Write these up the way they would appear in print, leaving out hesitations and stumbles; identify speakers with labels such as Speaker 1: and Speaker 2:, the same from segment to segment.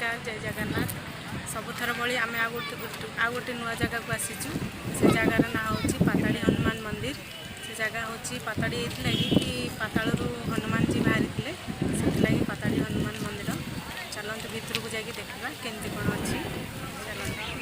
Speaker 1: नमस्कार जय जगन्नाथ सबुथर भली आम आ गोटे नुआ जगह को आसीचु से जगार ना हूँ पाताड़ी हनुमान मंदिर से जगह हूँ पाताड़ी कि पातालू हनुमान जी बाहरी थे से पाताड़ी हनुमान मंदिर चलते भितर को जाकि देखा केमती कौन अच्छी चलते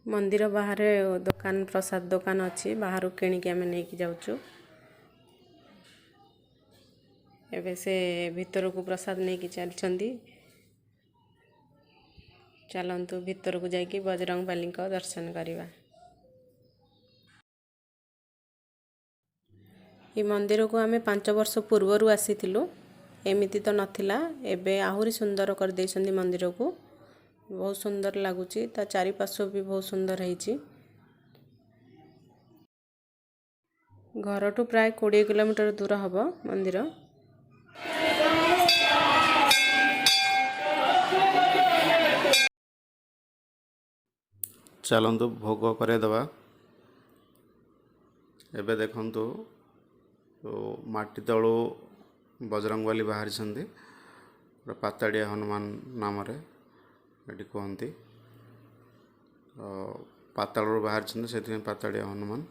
Speaker 1: मंदिर बाहर दुकान प्रसाद दुकान अच्छी बाहर किणिकी आम नहीं जाऊँ एवं से भितर को प्रसाद नहीं चलती चलतु भितर को जाकि बजरंग बाली को दर्शन करवा। ये मंदिर को आम 5 वर्ष पूर्वर आसीलु एमती तो नाला एवं आहरी सुंदर कर देइछन्ती मंदिर को बहुत सुंदर लगुच ता चारिपार्श्व भी बहुत सुंदर है। घर टू प्राय 20 किलोमीटर दूर हम मंदिर।
Speaker 2: चलतु भोग करदे एबे देखंतु माटी तलू बजरंगबली बाहरी पाताड़िया हनुमान नाम रे ये कहती पातालू बाहरी से पाताड़िया हनुमान।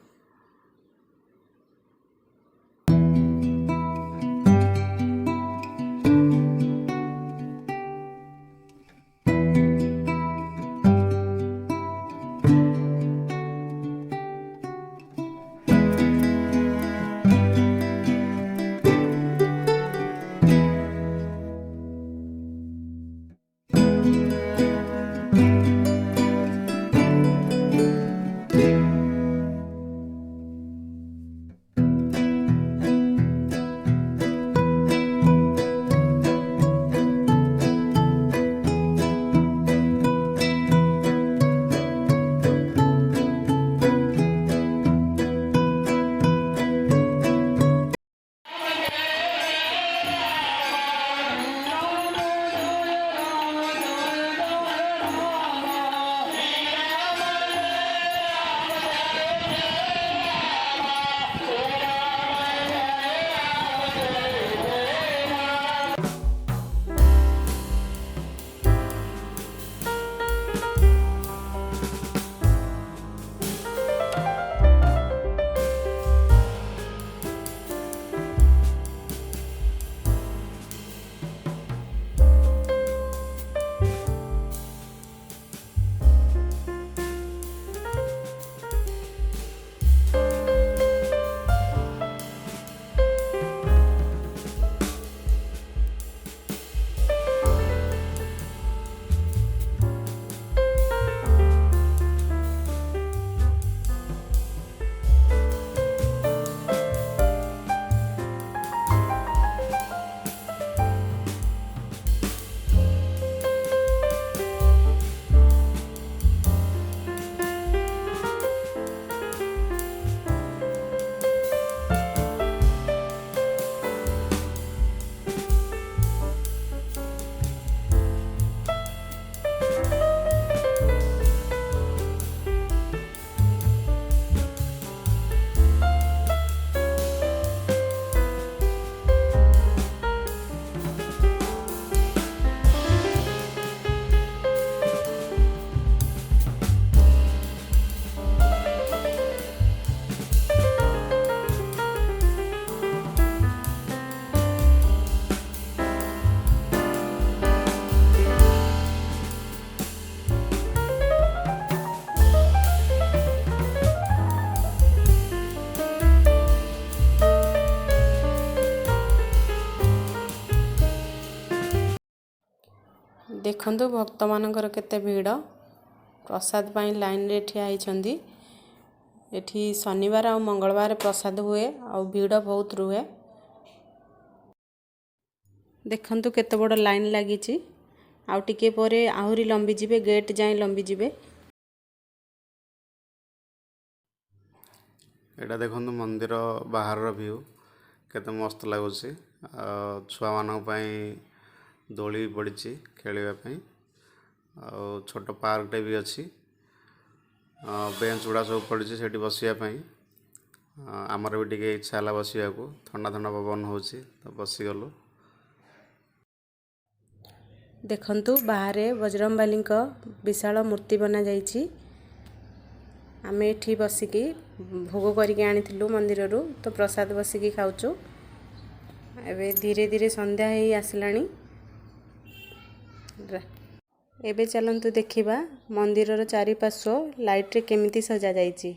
Speaker 1: देखंतु भक्त मानकर केते भीड़ प्रसाद पाई लाइन रे ठिया होइछंदी। एठी शनिवार और मंगलवार प्रसाद हुए और भीड़ बहुत रुहे। देखंतु केते बड़ लाइन लागिची आउ टिके परे आहुरी लंबी जिबे गेट जाई लंबी जिबे।
Speaker 2: एटा देखंतु मंदिर बाहर व्यू केते मस्त लागुची। छुआ मानक पई दोली पड़िची खेलिबा पई और छोट पार्क टे भी अछि। बेंच गुड़ा सब पड़िची सेठी बसिया पई। हमर भी टिके इच्छा हला बसिया को ठंडा ठंडा पवन होची तो बसी गलो।
Speaker 1: देखंतु बाहरे बजरंगबली का विशाल मूर्ति बना जाइछि। आमे एठी बसिकी भोग करके आनिथिलु मंदिर रु तो प्रसाद बसिकी खाउछु। एबे धीरे धीरे संध्या हेई आसलानी। एबे चलंतु देखिबा मंदिर रो चारि पार्श्व लाइट रे केमिति सजा जाइछि।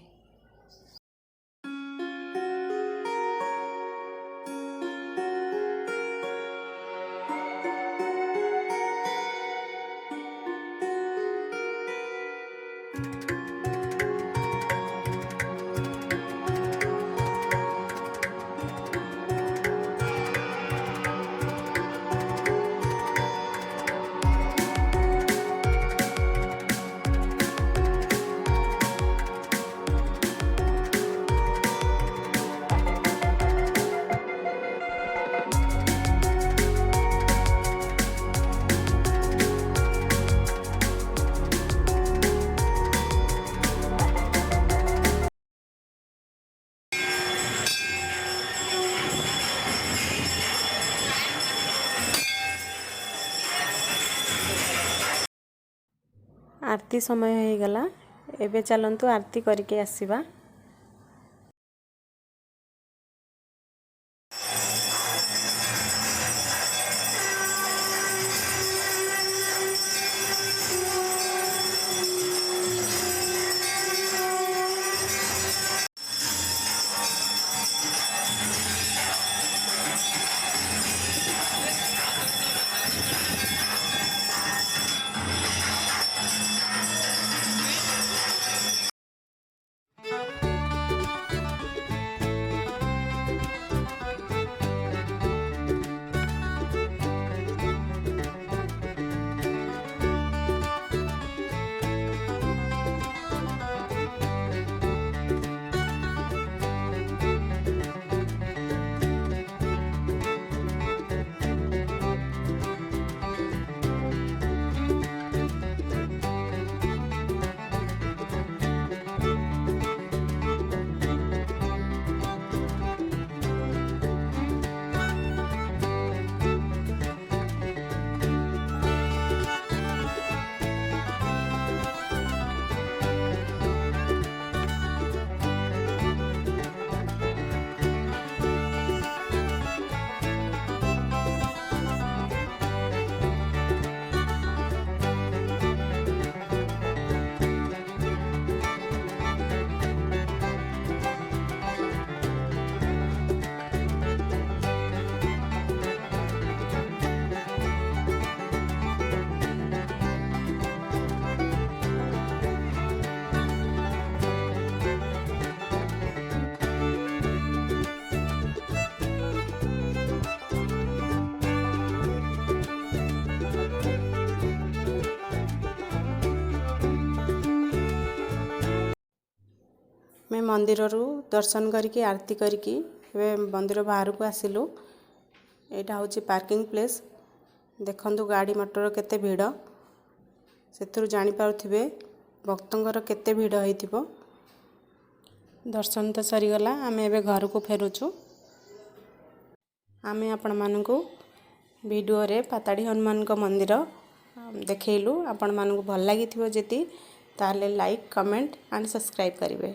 Speaker 1: आरती समय हो गला। एबे चलंतु आरती करके आसीबा। मैं मंदिर रु दर्शन करके आरती करके मंदिर बाहर को आसिलु। एटा होची पार्किंग प्लेस। देखंतु गाड़ी मोटर केते भीड़ सेथुरु जानि पारुथिबे भक्तंगर केते भीड़ होइथिबो। दर्शन तो सरी गला। आमे एबे घर को फेरुछु। आमे आपण मानकु वीडियो रे पाताड़ी हनुमान को मंदिर देखैलु। आपण मानकु भल लागिथिबो जेति ताले लाइक कमेंट एंड सब्सक्राइब करिवे।